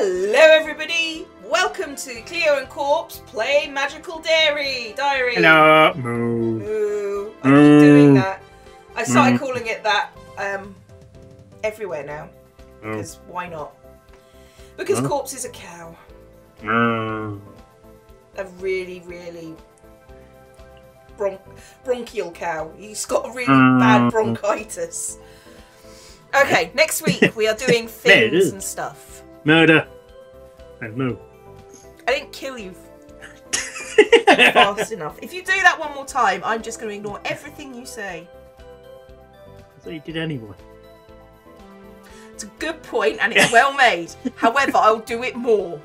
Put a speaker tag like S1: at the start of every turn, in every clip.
S1: Hello everybody! Welcome to Cleo and Corpse Play Magical Diary.
S2: Hello. Moo.
S1: Moo. I keep doing that. I started calling it that everywhere now. Because why not? Because Corpse is a cow. A really, really bronchial cow. He's got a really bad bronchitis. Okay, next week we are doing things and stuff.
S2: Murder and moo.
S1: I didn't kill you fast enough. If you do that one more time, I'm just going to ignore everything you say.
S2: So you did anyway.
S1: It's a good point and it's well made. However, I'll do it more.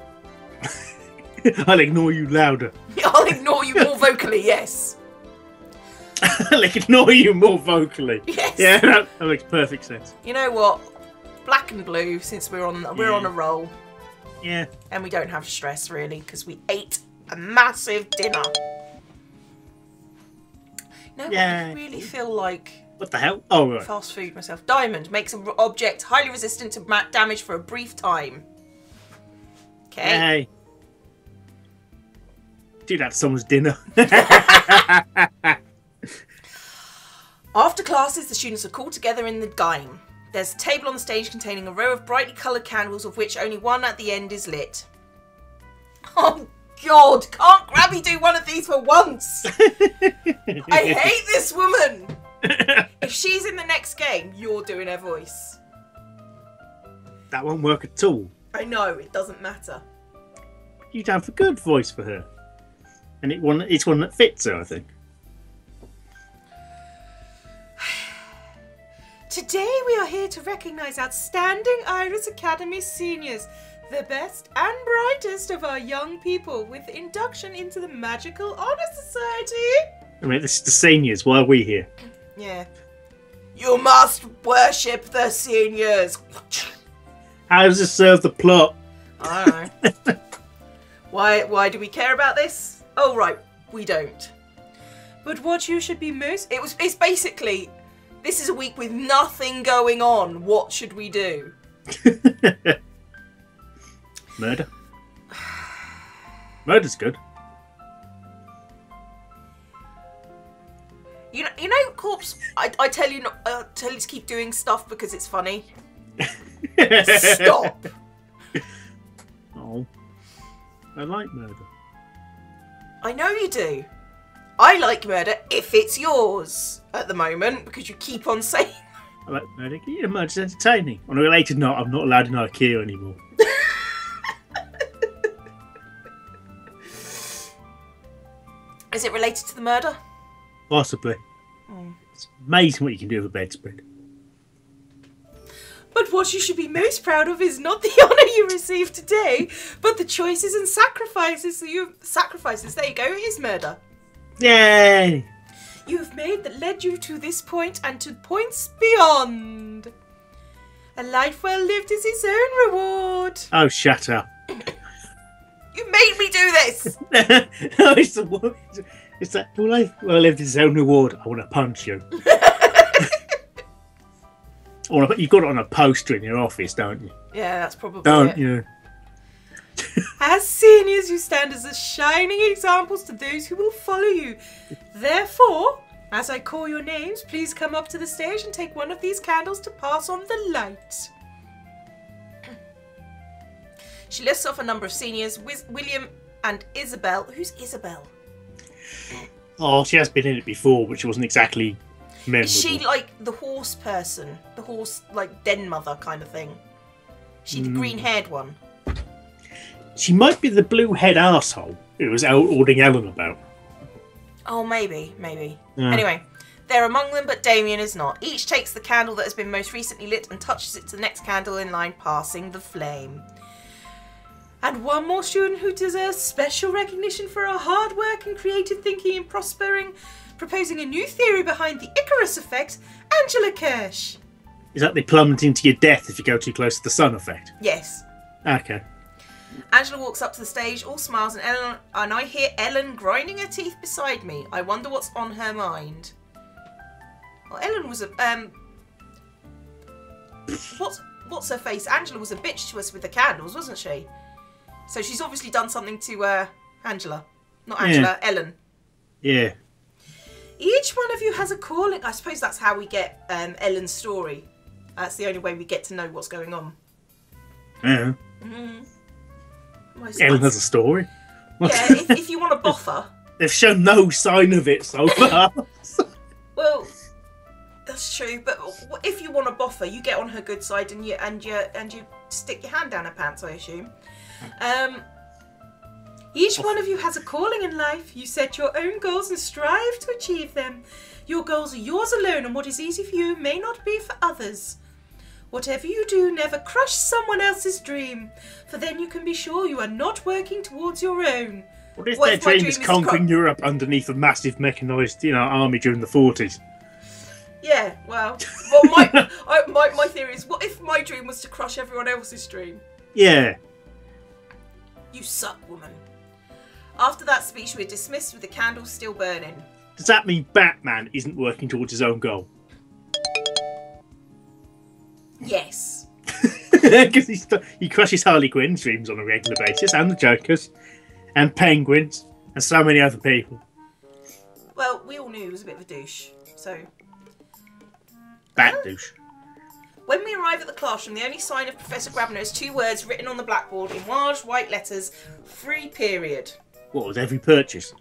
S2: I'll ignore you louder.
S1: I'll ignore you more vocally, yes.
S2: I'll ignore you more vocally.
S1: Yes.
S2: Yeah, that makes perfect sense.
S1: You know what? Black and blue, since we're on a roll.
S2: Yeah.
S1: And we don't have stress really, because we ate a massive dinner. No, I really feel like
S2: what the hell? Oh, right.
S1: Fast food myself. Diamond makes an object highly resistant to damage for a brief time. Okay.
S2: Yay. Do that to someone's dinner.
S1: After classes, the students are called together in the game. There's a table on the stage containing a row of brightly coloured candles, of which only one at the end is lit. Oh God, can't Grabby do one of these for once? I hate this woman. If she's in the next game, you're doing her voice.
S2: That won't work at all.
S1: I know, it doesn't matter.
S2: You'd have a good voice for her. And it's one that fits her, I think.
S1: Today we are here to recognise outstanding Iris Academy seniors, the best and brightest of our young people, with induction into the Magical Honour Society.
S2: I mean, this is the seniors. Why are we here?
S1: Yeah. You must worship the seniors.
S2: How does this serve the plot?
S1: I don't know. Why do we care about this? Oh, right. We don't. But what you should be most... It's basically... This is a week with nothing going on. What should we do?
S2: Murder. Murder's good.
S1: You know, Corpse. I tell you to keep doing stuff because it's funny. Stop.
S2: Oh, I like murder.
S1: I know you do. I like murder if it's yours at the moment because you keep on saying.
S2: I like murder. Murder's entertaining. On a related note, I'm not allowed in IKEA anymore.
S1: Is it related to the murder?
S2: Possibly. It's amazing what you can do with a bedspread.
S1: But what you should be most proud of is not the honour you received today, but the choices and sacrifices there you go, it is murder.
S2: Yay!
S1: You have made that led you to this point and to points beyond. A life well lived is its own reward.
S2: Oh, shut up.
S1: You made me do this!
S2: No, it's that life well lived is its own reward. I want to punch you. You've got it on a poster in your office, don't you?
S1: Yeah, that's probably
S2: Don't
S1: it.
S2: you?
S1: As seniors, you stand as shining examples to those who will follow you. Therefore, as I call your names, please come up to the stage and take one of these candles to pass on the light. She lists off a number of seniors, William and Isabel. Who's Isabel?
S2: Oh, she has been in it before, but she wasn't exactly memorable.
S1: Is she like the horse person? The horse, like, den mother kind of thing? Is she the green-haired one?
S2: She might be the blue-head arsehole who was ordering Ellen about.
S1: Oh, maybe. Anyway, they're among them, but Damien is not. Each takes the candle that has been most recently lit and touches it to the next candle in line, passing the flame. And one more student who deserves special recognition for her hard work and creative thinking in proposing a new theory behind the Icarus effect, Angela Kirsch.
S2: Is that they plummet into your death if you go too close to the sun effect?
S1: Yes.
S2: Okay.
S1: Angela walks up to the stage, all smiles, and I hear Ellen grinding her teeth beside me. I wonder what's on her mind. Well, Ellen was a... what's her face? Angela was a bitch to us with the candles, wasn't she? So she's obviously done something to Angela. Not Angela, Ellen.
S2: Yeah.
S1: Each one of you has a calling. I suppose that's how we get Ellen's story. That's the only way we get to know what's going on.
S2: Yeah.
S1: Well,
S2: Ellen has a story.
S1: Yeah, if you want to boffer.
S2: They've shown no sign of it so far.
S1: Well, that's true. But if you want to boffer, you get on her good side and you stick your hand down her pants, I assume. Each one of you has a calling in life. You set your own goals and strive to achieve them. Your goals are yours alone, and what is easy for you may not be for others. Whatever you do, never crush someone else's dream, for then you can be sure you are not working towards your own.
S2: What if their dream is conquering Europe underneath a massive mechanised, army during the 40s?
S1: Yeah, well my theory is, what if my dream was to crush everyone else's dream?
S2: Yeah.
S1: You suck, woman. After that speech, we're dismissed with the candles still burning.
S2: Does that mean Batman isn't working towards his own goal?
S1: Yes.
S2: Because he crushes Harley Quinn's dreams on a regular basis, and the Joker's, and Penguins, and so many other people.
S1: Well, we all knew he was a bit of a douche, so...
S2: Bat douche.
S1: When we arrive at the classroom, the only sign of Professor Grabner is 2 words written on the blackboard in large white letters: free period.
S2: What, with every purchase?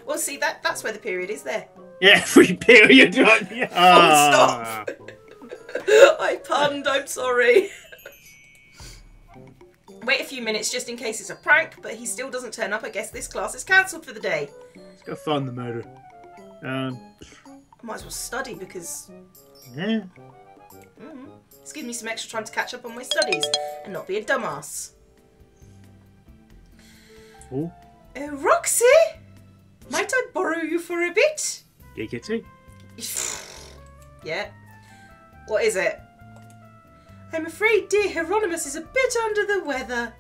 S1: Well, see, that's where the period is there.
S2: Yeah, free period. Right? Yeah.
S1: Stop. I punned, I'm sorry. Wait a few minutes just in case it's a prank, but he still doesn't turn up. I guess this class is cancelled for the day.
S2: Let's go find the murderer.
S1: Might as well study because...
S2: Yeah.
S1: This gives me some extra time to catch up on my studies and not be a dumbass.
S2: Oh.
S1: Roxy? Might I borrow you for a bit?
S2: Giggity.
S1: Yeah. What is it? I'm afraid dear Hieronymus is a bit under the weather.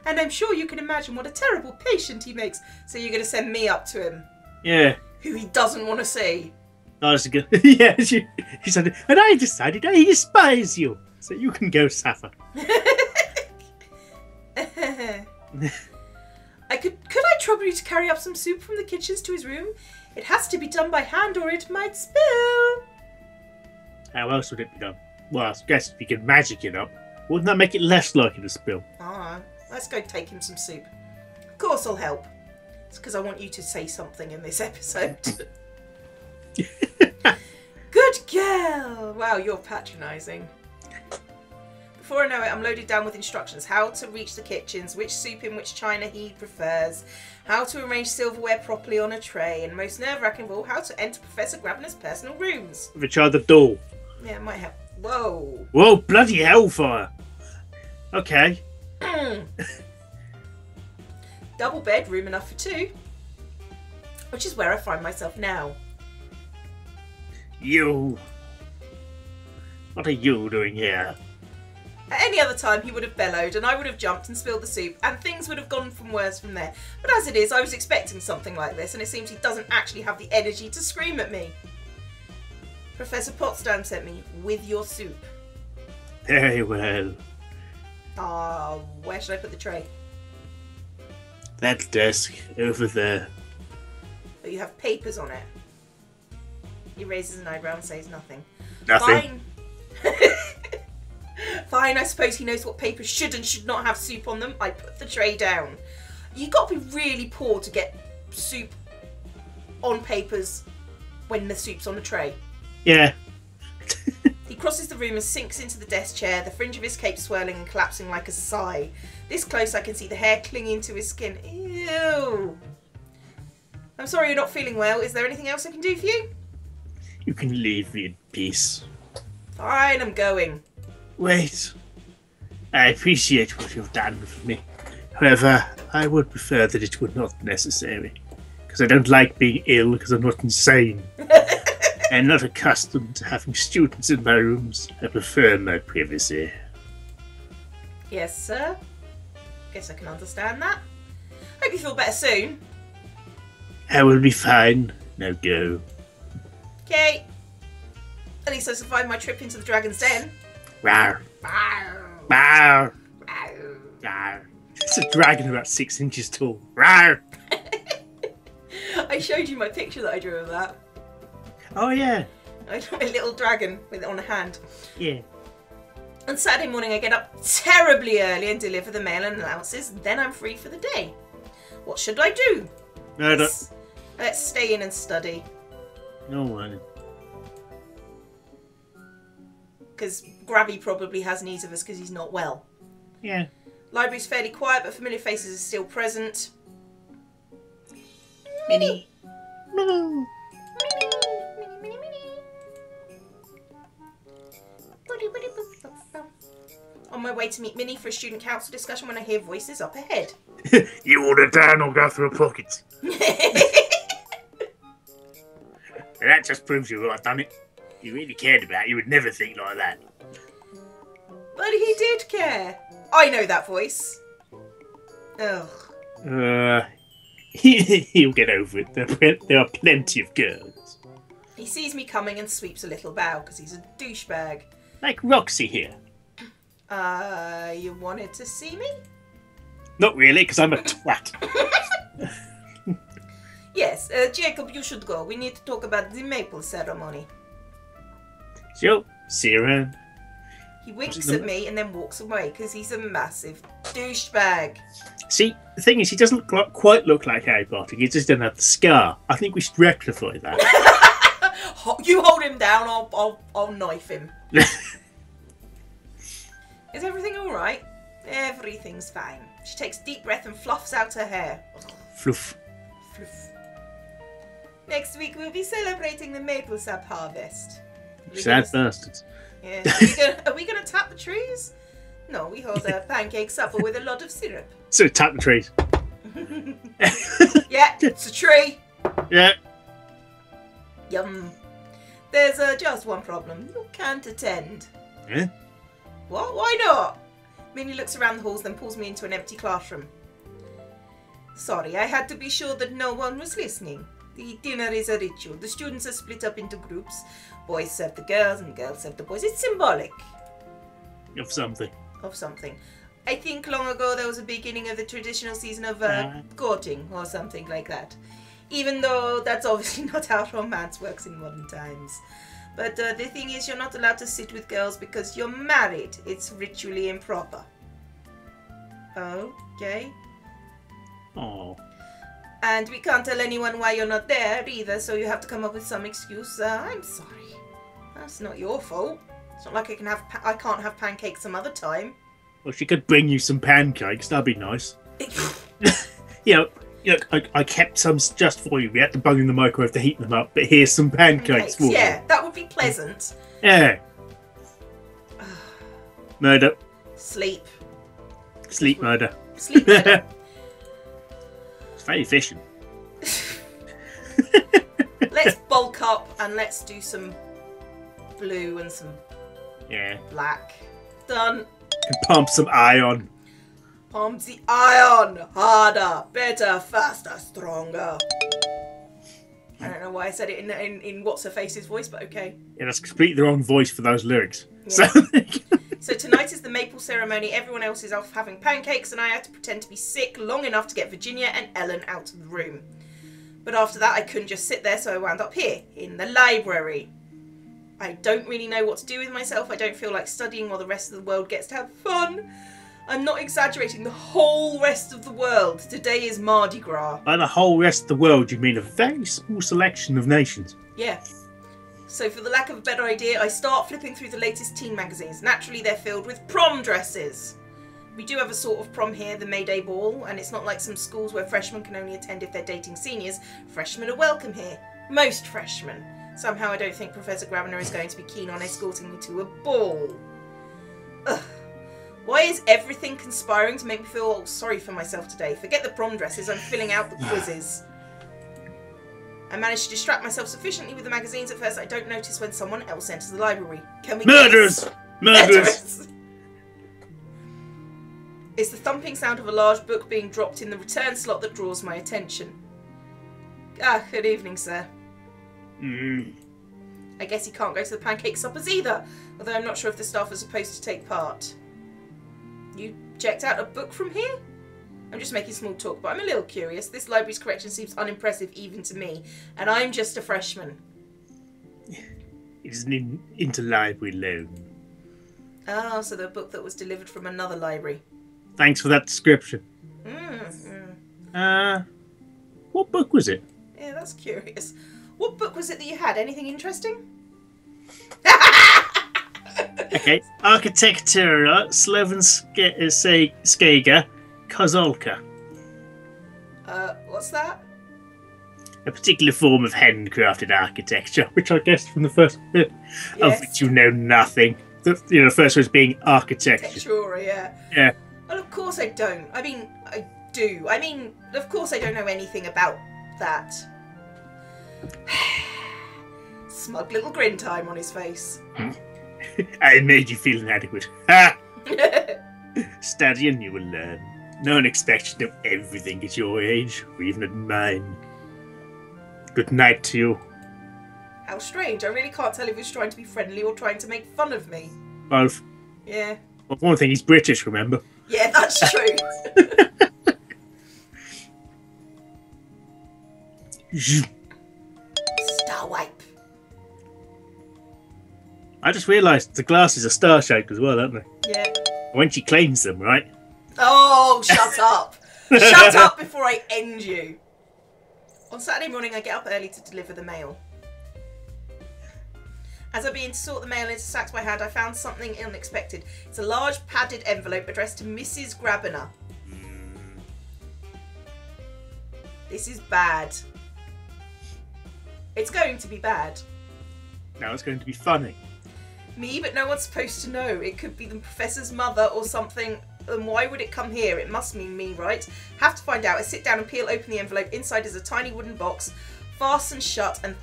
S1: And I'm sure you can imagine what a terrible patient he makes. So you're going to send me up to him?
S2: Yeah.
S1: Who he doesn't want to see.
S2: Oh, that's good. Yeah, she said, and I decided I despise you. So you can go suffer.
S1: Could I trouble you to carry up some soup from the kitchens to his room? It has to be done by hand or it might spill.
S2: How else would it be done? Well, I guess if you could magic it up, wouldn't that make it less likely to spill?
S1: Let's go take him some soup. Of course I'll help. It's because I want you to say something in this episode. Good girl! Wow, you're patronising. Before I know it, I'm loaded down with instructions. How to reach the kitchens, which soup in which china he prefers, how to arrange silverware properly on a tray, and most nerve-wracking of all, how to enter Professor Grabner's personal rooms.
S2: Which are the door.
S1: Yeah, it might help. Whoa.
S2: Whoa, bloody hellfire. Okay.
S1: Double bed, room enough for 2. Which is where I find myself now.
S2: You. What are you doing here?
S1: At any other time, he would have bellowed, and I would have jumped and spilled the soup, and things would have gone from worse from there. But as it is, I was expecting something like this, and it seems he doesn't actually have the energy to scream at me. Professor Potsdam sent me with your soup.
S2: Very well.
S1: Where should I put the tray?
S2: That desk over there.
S1: Oh, you have papers on it. He raises an eyebrow and says nothing.
S2: Nothing.
S1: Fine. Fine, I suppose he knows what papers should and should not have soup on them. I put the tray down. You got to be really poor to get soup on papers when the soup's on a tray.
S2: Yeah.
S1: He crosses the room and sinks into the desk chair, the fringe of his cape swirling and collapsing like a sigh. This close I can see the hair clinging to his skin. Ew. I'm sorry you're not feeling well. Is there anything else I can do for you?
S2: You can leave me in peace.
S1: Fine, I'm going.
S2: Wait. I appreciate what you've done for me. However, I would prefer that it were not necessary. Because I don't like being ill because I'm not insane. I'm not accustomed to having students in my rooms. I prefer my privacy.
S1: Yes, sir. Guess I can understand that. Hope you feel better soon.
S2: I will be fine. Now go.
S1: Okay. At least I survived my trip into the Dragon's Den.
S2: Rawr. Rawr. Rawr. It's a dragon about 6 inches tall. Rawr.
S1: I showed you my picture that I drew of that.
S2: Oh, yeah.
S1: I drew a little dragon with it on a hand.
S2: Yeah.
S1: On Saturday morning, I get up terribly early and deliver the mail and allowances. Then I'm free for the day. What should I do?
S2: Murder.
S1: Let's stay in and study.
S2: No one.
S1: Because Grabby probably has needs of us because he's not well.
S2: Yeah.
S1: Library's fairly quiet, but familiar faces are still present.
S2: Minnie. Minnie.
S1: On my way to meet Minnie for a student council discussion when I hear voices up ahead.
S2: You order down or go through her pockets. That just proves you I've done it. You really cared about it. You would never think like that.
S1: But he did care. I know that voice. Ugh.
S2: He'll get over it. There are plenty of girls.
S1: He sees me coming and sweeps a little bow because he's a douchebag.
S2: Like Roxy here.
S1: You wanted to see me?
S2: Not really, because I'm a twat.
S1: Yes, Jacob, you should go. We need to talk about the maple ceremony.
S2: Sure, see you around.
S1: He winks at me and then walks away because he's a massive douchebag.
S2: See, the thing is, he doesn't quite look like Harry Potter. He just doesn't have the scar. I think we should rectify that.
S1: You hold him down, I'll knife him. Is everything alright? Everything's fine. She takes a deep breath and fluffs out her hair.
S2: Fluff.
S1: Fluff. Next week we'll be celebrating the maple sap harvest.
S2: Sad bastards.
S1: Yeah. Are we gonna tap the trees? No, we hold a pancake supper with a lot of syrup.
S2: So tap the trees.
S1: Yeah, it's a tree.
S2: Yeah.
S1: Yum. There's just one problem. You can't attend.
S2: Yeah?
S1: What? Why not? Minnie looks around the halls, then pulls me into an empty classroom. Sorry, I had to be sure that no one was listening. The dinner is a ritual. The students are split up into groups. Boys serve the girls and girls serve the boys. It's symbolic.
S2: Of something.
S1: Of something. I think long ago there was a beginning of the traditional season of courting or something like that. Even though that's obviously not how romance works in modern times. But the thing is, you're not allowed to sit with girls because you're married. It's ritually improper. Okay.
S2: Oh.
S1: And we can't tell anyone why you're not there either, so you have to come up with some excuse. I'm sorry. That's not your fault. It's not like I can't have pancakes some other time.
S2: Well, she could bring you some pancakes. That'd be nice. Look, I kept some just for you. We had to bung in the microwave to heat them up, but here's some pancakes for you.
S1: Yeah, that would be pleasant.
S2: Yeah. Murder.
S1: Sleep.
S2: Sleep murder.
S1: Sleep murder.
S2: It's very efficient.
S1: Let's bulk up and let's do some blue and some black. Done.
S2: And pump some iron.
S1: Pump the iron. Harder, better, faster, stronger. I don't know why I said it in What's-Her-Face's voice, but okay.
S2: Yeah, that's completely the wrong voice for those lyrics.
S1: Yeah. So tonight is the maple ceremony. Everyone else is off having pancakes, and I had to pretend to be sick long enough to get Virginia and Ellen out of the room. But after that, I couldn't just sit there, so I wound up here, in the library. I don't really know what to do with myself. I don't feel like studying while the rest of the world gets to have fun. I'm not exaggerating. The whole rest of the world. Today is Mardi Gras.
S2: By the whole rest of the world, you mean a very small selection of nations.
S1: Yeah. So for the lack of a better idea, I start flipping through the latest teen magazines. Naturally, they're filled with prom dresses. We do have a sort of prom here, the May Day Ball, and it's not like some schools where freshmen can only attend if they're dating seniors. Freshmen are welcome here. Most freshmen. Somehow I don't think Professor Grabner is going to be keen on escorting me to a ball. Ugh. Why is everything conspiring to make me feel sorry for myself today? Forget the prom dresses, I'm filling out the quizzes. I managed to distract myself sufficiently with the magazines at first I don't notice when someone else enters the library. Can we
S2: Murders!
S1: guess?
S2: Murders!
S1: It's the thumping sound of a large book being dropped in the return slot that draws my attention. Ah, good evening, sir. I guess he can't go to the pancake suppers either, although I'm not sure if the staff are supposed to take part. You checked out a book from here? I'm just making small talk, but I'm a little curious. This library's collection seems unimpressive even to me, and I'm just a freshman.
S2: It is an interlibrary loan.
S1: Ah, so the book that was delivered from another library.
S2: Thanks for that description.
S1: Mm.
S2: What book was it?
S1: Yeah, that's curious. What book was it that you had? Anything interesting?
S2: Okay. Architectura Slovenskega Kozolka.
S1: What's that?
S2: A particular form of handcrafted architecture, which I guess from the first bit of which you know nothing. The first was being architecture.
S1: Sure, yeah.
S2: Yeah.
S1: Well, of course I don't. I mean, I do. I mean, of course I don't know anything about that. Smug little grin time on his face.
S2: I made you feel inadequate. Ha! Study and you will learn. No one expects you to know everything at your age, or even at mine. Good night to you.
S1: How strange. I really can't tell if he's trying to be friendly or trying to make fun of me.
S2: Both.
S1: Yeah.
S2: Well, one thing, he's British, remember?
S1: Yeah, that's true. Star wipe.
S2: I just realised the glasses are star-shaped as well, aren't they?
S1: Yeah.
S2: When she cleans them, right?
S1: Oh, shut up. Shut up before I end you. On Saturday morning, I get up early to deliver the mail. As I begin to sort the mail into sacks by hand, I found something unexpected. It's a large padded envelope addressed to Mrs. Grabiner. This is bad. It's going to be bad.
S2: Now it's going to be funny.
S1: Me, but no one's supposed to know. It could be the professor's mother or something. And why would it come here? It must mean me, right? Have to find out. I sit down and peel open the envelope. Inside is a tiny wooden box, fastened shut, and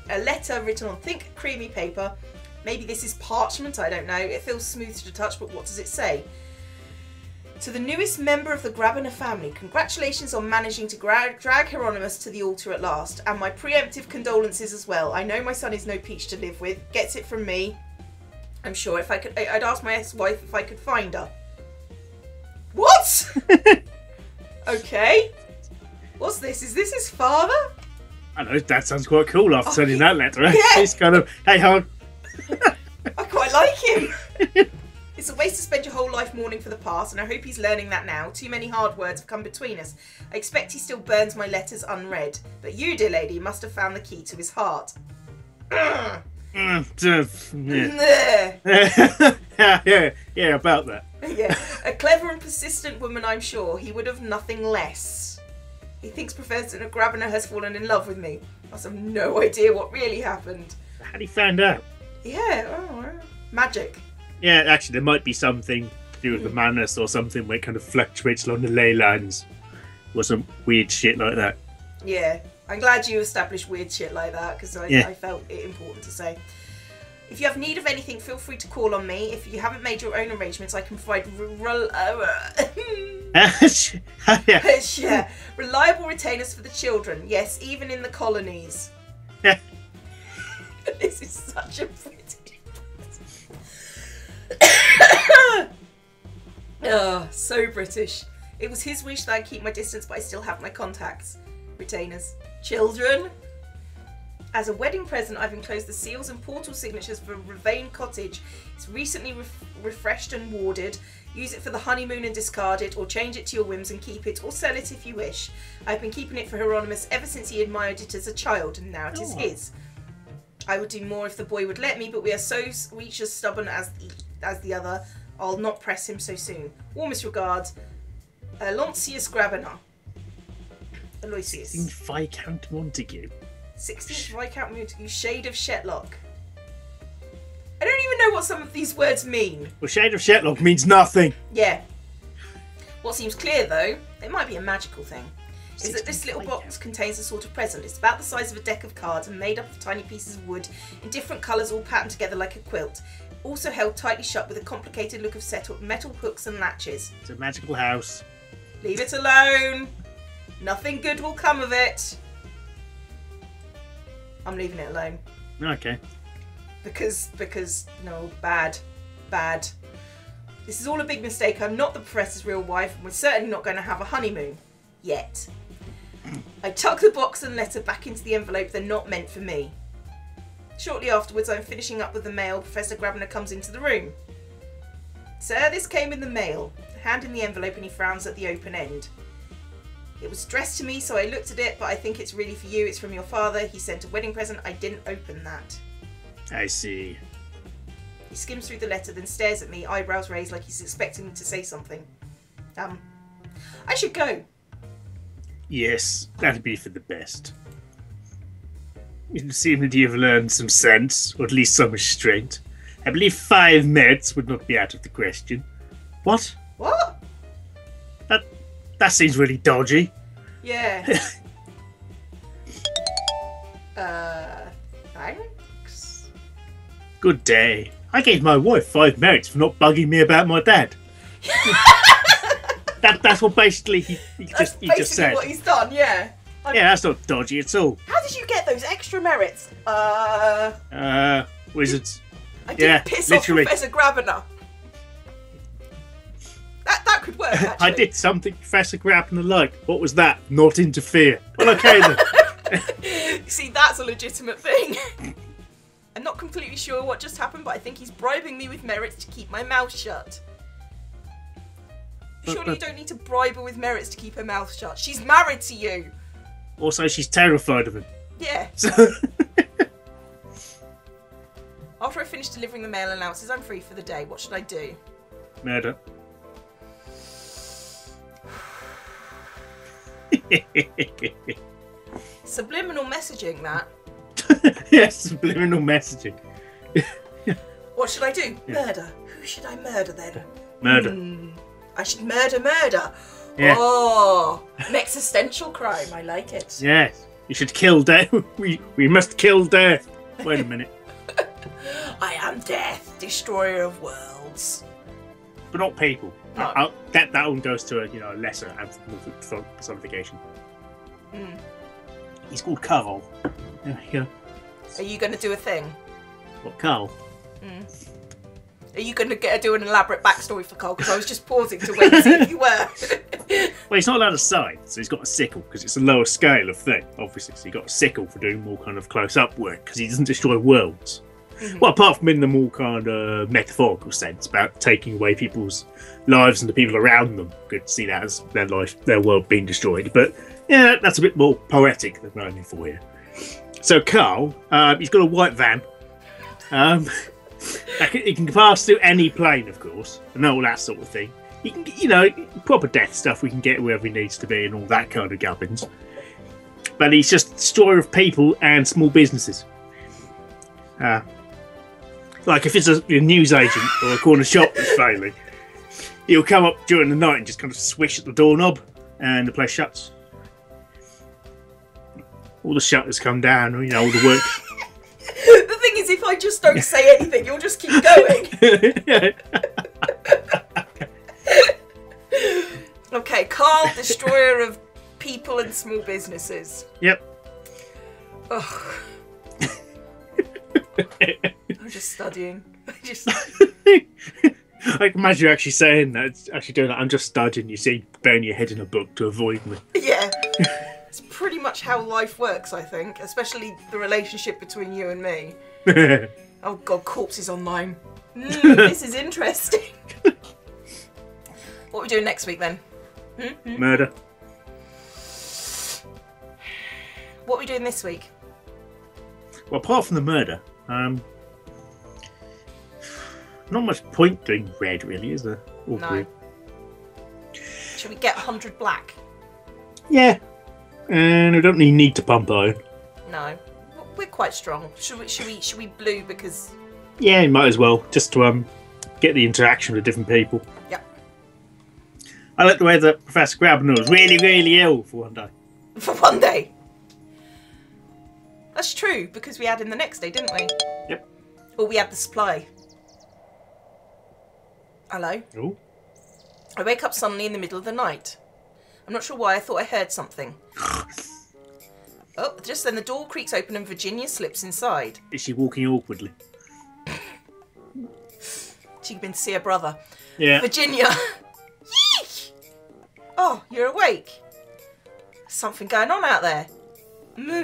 S1: a letter written on thick, creamy paper. Maybe this is parchment, I don't know. It feels smooth to the touch, but what does it say? To the newest member of the Grabiner family, congratulations on managing to drag Hieronymus to the altar at last, and my preemptive condolences as well. I know my son is no peach to live with. Gets it from me. I'm sure if I could, I'd ask my ex-wife if I could find her. What? Okay. What's this? Is this his father?
S2: I know, that sounds quite cool after sending that letter. Eh?
S1: Yeah.
S2: He's kind of, hey, hon.
S1: I quite like him. It's a waste to spend your whole life mourning for the past, and I hope he's learning that now. Too many hard words have come between us. I expect he still burns my letters unread. But you, dear lady, must have found the key to his heart.
S2: Yeah. yeah, about that.
S1: Yeah, a clever and persistent woman, I'm sure. He would have nothing less. He thinks Professor Grabiner has fallen in love with me. I must have no idea what really happened.
S2: How did he find out?
S1: Yeah, magic.
S2: Yeah, actually, there might be something to do with the madness or something where it kind of fluctuates along the ley lines. Or some weird shit like that.
S1: Yeah, I'm glad you established weird shit like that, because I felt it important to say. If you have need of anything, feel free to call on me. If you haven't made your own arrangements, I can provide reliable retainers for the children. Yes, even in the colonies. This is such a pretty... Oh, so British. It was his wish that I keep my distance, but I still have my contacts. Retainers. Children. As a wedding present, I've enclosed the seals and portal signatures for Ravane Cottage. It's recently refreshed and warded. Use it for the honeymoon and discard it, or change it to your whims and keep it, or sell it if you wish. I've been keeping it for Hieronymus ever since he admired it as a child, and now it is his. I would do more if the boy would let me, but we are each as stubborn as the other. I'll not press him so soon. Warmest regards, Aloysius Grabiner. Aloysius.
S2: Viscount Montague.
S1: 16th Viscount Montague, Shade of Shetlock. I don't even know what some of these words mean.
S2: Well, Shade of Shetlock means nothing.
S1: Yeah. What seems clear, though, it might be a magical thing, is that this little box contains a sort of present. It's about the size of a deck of cards and made up of tiny pieces of wood in different colours, all patterned together like a quilt. Also held tightly shut with a complicated look of set up metal hooks and latches.
S2: It's a magical house.
S1: Leave it alone. Nothing good will come of it. I'm leaving it alone.
S2: Okay.
S1: Because, no, bad. This is all a big mistake. I'm not the Professor's real wife, and we're certainly not going to have a honeymoon. Yet. I tuck the box and letter back into the envelope they're not meant for me. Shortly afterwards, I'm finishing up with the mail. Professor Grabner comes into the room. Sir, this came in the mail. I hand in the envelope and he frowns at the open end. It was addressed to me, so I looked at it, but I think it's really for you. It's from your father. He sent a wedding present. I didn't open that.
S2: I see.
S1: He skims through the letter, then stares at me, eyebrows raised like he's expecting me to say something. I should go.
S2: Yes, that'd be for the best. You seem that you've learned some sense, or at least some restraint. I believe 5 merits would not be out of the question. What?
S1: What?
S2: That seems really dodgy.
S1: Yeah. Thanks.
S2: Good day. I gave my wife 5 merits for not bugging me about my dad. That's what basically he just said.
S1: What he's done, yeah.
S2: Yeah, that's not dodgy at all.
S1: How did you get those extra merits?
S2: Wizards.
S1: I didn't piss
S2: literally.
S1: off Professor Grabner. That could work, actually.
S2: I did something Professor Grabner liked. What was that? Not interfere. Well, okay then.
S1: See, that's a legitimate thing. I'm not completely sure what just happened, but I think he's bribing me with merits to keep my mouth shut. Surely you don't need to bribe her with merits to keep her mouth shut. She's married to you.
S2: Also, she's terrified of him.
S1: Yeah. After I finish delivering the mail announces I'm free for the day, what should I do?
S2: Murder.
S1: Subliminal messaging, that.
S2: Yes, subliminal messaging.
S1: What should I do?
S2: Yeah.
S1: Murder. Who should I murder then?
S2: Murder.
S1: I should murder.
S2: Yeah.
S1: Oh, an existential crime. I like it.
S2: Yes. You should kill death. We must kill death. Wait a minute.
S1: I am death, destroyer of worlds.
S2: But not people.
S1: No.
S2: That one goes to a lesser personification. He's called Carl. There we go.
S1: Are you going to do a thing?
S2: What, Carl?
S1: Are you going to do an elaborate backstory for Carl? Because I was just pausing to wait to see if you were.
S2: Well, he's not allowed a scythe, so he's got a sickle, because it's a lower scale of thing, obviously. So he got a sickle for doing more kind of close-up work, because he doesn't destroy worlds. Well, apart from in the more kind of metaphorical sense about taking away people's lives and the people around them. Good to see that as their world being destroyed. But yeah, that's a bit more poetic than only for you. So Carl, he's got a white van. He can pass through any plane, of course, and all that sort of thing. He can, proper death stuff. We can get wherever he needs to be and all that kind of gubbins. But he's just a destroyer of people and small businesses. Like if it's a news agent or a corner shop that's failing, he'll come up during the night and just kind of swish at the doorknob, and the place shuts. All the shutters come down, all the work.
S1: The thing is, if I just don't say anything, you'll just keep going. Okay, Carl, destroyer of people and small businesses.
S2: Yep.
S1: Ugh. I'm just studying.
S2: I can imagine you actually saying that, actually doing that. I'm just studying, you see, burying your head in a book to avoid me.
S1: Yeah. It's pretty much how life works, I think. Especially the relationship between you and me. Oh god, corpses online. This is interesting. What are we doing next week then?
S2: Murder.
S1: What are we doing this week?
S2: Well, apart from the murder, not much point doing red, really, is there? Or
S1: No.
S2: blue.
S1: Should we get 100 black?
S2: Yeah. And I don't really need to pump iron.
S1: No. We're quite strong. Should we blue because...
S2: Yeah, you might as well, just to get the interaction with different people.
S1: Yep.
S2: I like the way that Professor Grabner was really, really ill for one day.
S1: For one day? That's true, because we had him the next day, didn't we?
S2: Yep.
S1: Or we had the supply. Hello?
S2: Oh.
S1: I wake up suddenly in the middle of the night. I'm not sure why, I thought I heard something. Oh, just then the door creaks open and Virginia slips inside.
S2: Is she walking awkwardly?
S1: She'd been to see her brother.
S2: Yeah.
S1: Virginia. Yeesh! Oh, you're awake. There's something going on out there. I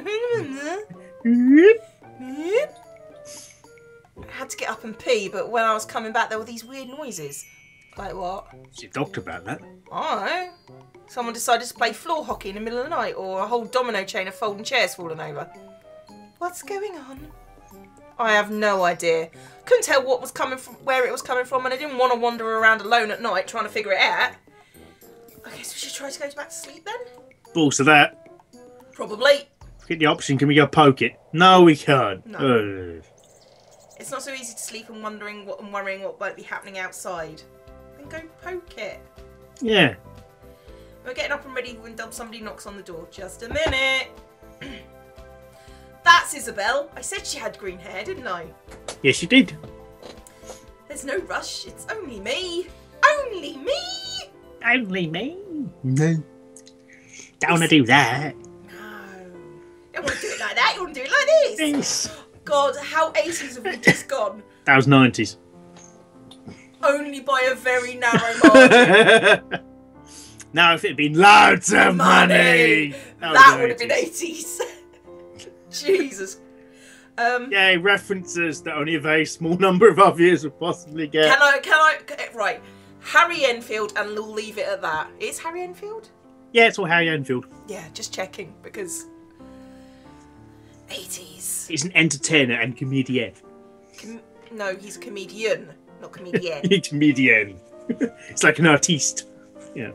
S1: had to get up and pee, but when I was coming back, there were these weird noises. Like what?
S2: She talked about that.
S1: I don't know. Someone decided to play floor hockey in the middle of the night, or a whole domino chain of folding chairs falling over. What's going on? I have no idea. Couldn't tell what was coming from, where it was coming from, and I didn't want to wander around alone at night trying to figure it out. I guess we should try to go back to sleep then.
S2: Balls of that.
S1: Probably.
S2: Get the option. Can we go poke it? No, we can't.
S1: No. It's not so easy to sleep and worrying what might be happening outside. Then go poke it.
S2: Yeah.
S1: We're getting up and ready when somebody knocks on the door. Just a minute. That's Isabel. I said she had green hair, didn't I?
S2: Yes, you did.
S1: There's no rush. It's only me. Only me.
S2: Only me. No. Don't want to do that.
S1: No. Don't want to do it like that. You want to do it like this.
S2: Yes.
S1: God, how 80s have we just gone?
S2: That was 90s.
S1: Only by a very narrow margin.
S2: Now, if it had been loads of money,
S1: that would have been 80s. Jesus.
S2: Yeah, references that only a very small number of our viewers would possibly get.
S1: Right. Harry Enfield, and we'll leave it at that. Is Harry Enfield?
S2: Yeah, it's all Harry Enfield.
S1: Yeah, just checking, because 80s.
S2: He's an entertainer and comedian.
S1: No, he's a comedian, not comedian.
S2: Comedian. It's like an artiste. Yeah.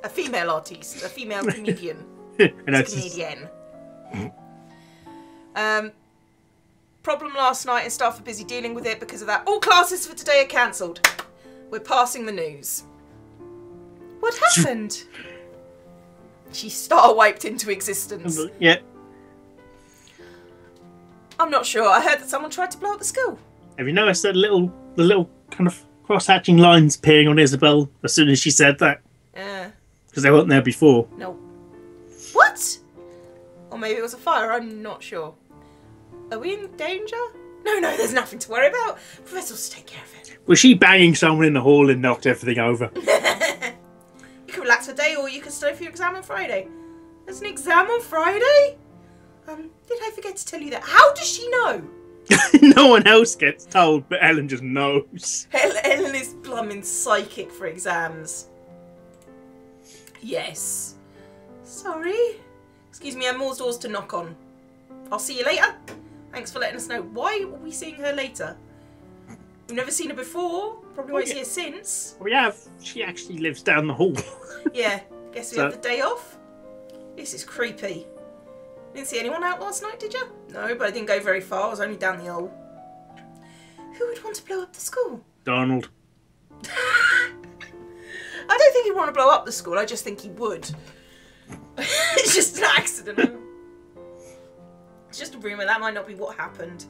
S1: A female artiste, a female comedian.
S2: An
S1: comedian. Problem last night, and staff are busy dealing with it. Because of that, all classes for today are cancelled. We're passing the news. What happened? She star wiped into existence.
S2: Yeah.
S1: I'm not sure. I heard that someone tried to blow up the school.
S2: Have you noticed the little kind of cross-hatching lines appearing on Isabel as soon as she said that?
S1: Yeah.
S2: Because they weren't there before.
S1: No. What? Or maybe it was a fire. I'm not sure. Are we in danger? No, there's nothing to worry about. Professor will take care of it.
S2: Was she banging someone in the hall and knocked everything over?
S1: You can relax for a day, or you can study for your exam on Friday. There's an exam on Friday? Did I forget to tell you that? How does she know?
S2: No one else gets told, but Ellen just knows.
S1: Ellen is blooming psychic for exams. Yes. Sorry. Excuse me, I have more doors to knock on. I'll see you later. Thanks for letting us know. Why are we seeing her later? We've never seen her before. Probably won't see her since.
S2: We have. She actually lives down the hall.
S1: Yeah. Guess we have the day off. This is creepy. Didn't see anyone out last night, did you? No, but I didn't go very far. I was only down the hall. Who would want to blow up the school?
S2: Donald.
S1: I don't think he'd want to blow up the school. I just think he would. It's just an accident. It's just a rumour. That might not be what happened.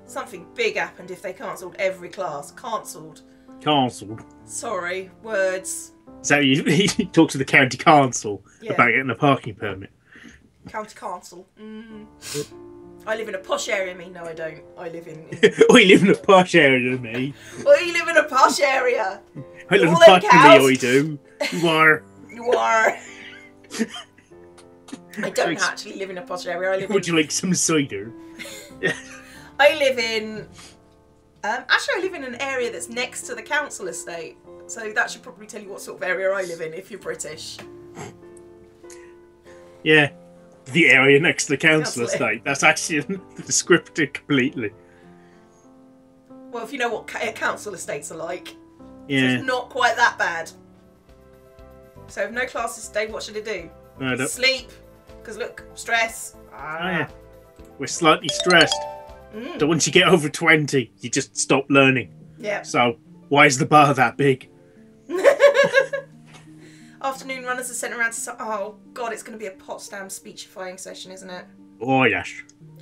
S1: Something big happened if they cancelled every class. Cancelled. Sorry. Words.
S2: So you talk to the county council about getting a parking permit.
S1: County council. I live in a posh area, me. No, I don't. I live in...
S2: Oh, you live in a posh area, me.
S1: Oh, you live in a posh area.
S2: I live in posh area, I do. You are.
S1: You are. I don't actually live in a posh area. I live
S2: Would you like some cider?
S1: I live in... actually, I live in an area that's next to the council estate. So that should probably tell you what sort of area I live in if you're British.
S2: Yeah. The area next to the council estate. That's actually descriptive completely.
S1: Well, if you know what council estates are like.
S2: Yeah.
S1: So it's not quite that bad. So if no classes today, what should I do? Sleep. Because look, stress.
S2: Oh, yeah. We're slightly stressed. But once you get over 20, you just stop learning.
S1: Yeah.
S2: So why is the bar that big?
S1: Afternoon runners are sent around to... Oh, God, it's going to be a Potsdam speechifying session, isn't it?
S2: Oh, yes.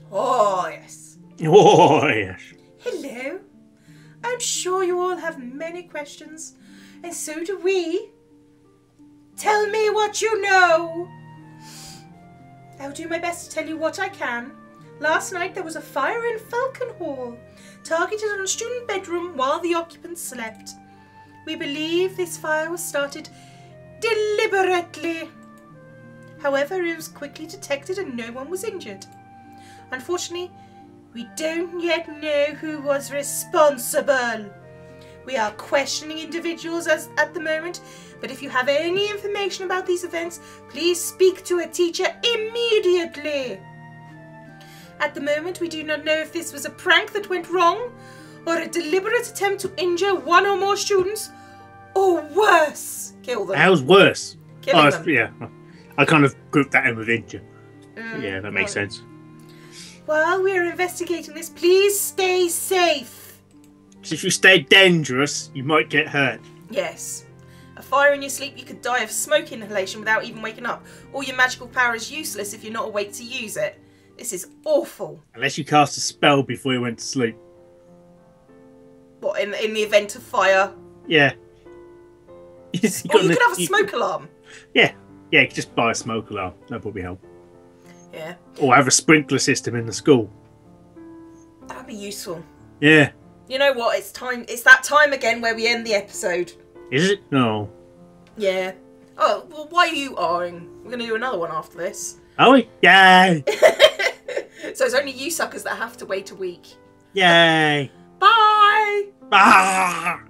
S1: Oh, yes.
S2: Oh, yes.
S1: Hello. I'm sure you all have many questions, and so do we. Tell me what you know. I'll do my best to tell you what I can. Last night there was a fire in Falcon Hall, targeted on a student bedroom while the occupants slept. We believe this fire was started deliberately. However, it was quickly detected and no one was injured. Unfortunately, we don't yet know who was responsible. We are questioning individuals at the moment, but if you have any information about these events, please speak to a teacher immediately. At the moment, we do not know if this was a prank that went wrong, or a deliberate attempt to injure one or more students, or worse, kill them.
S2: How's worse?
S1: Killing them.
S2: Yeah, I kind of grouped that in with injure. Yeah, that makes sense.
S1: While we are investigating this, please stay safe.
S2: So if you stay dangerous, you might get hurt.
S1: Yes. A fire in your sleep, you could die of smoke inhalation without even waking up. All your magical power is useless if you're not awake to use it. This is awful.
S2: Unless you cast a spell before you went to sleep.
S1: What, in the event of fire?
S2: Yeah.
S1: Or you could have a smoke alarm.
S2: Yeah, you could just buy a smoke alarm. That'd probably help.
S1: Yeah.
S2: Or have a sprinkler system in the school.
S1: That'd be useful.
S2: Yeah.
S1: You know what? It's time. It's that time again where we end the episode.
S2: Is it? No.
S1: Yeah. Oh, well, why are you ahhing? We're going to do another one after this.
S2: Are we? Yay!
S1: So it's only you suckers that have to wait a week.
S2: Yay!
S1: Bye!
S2: Ah!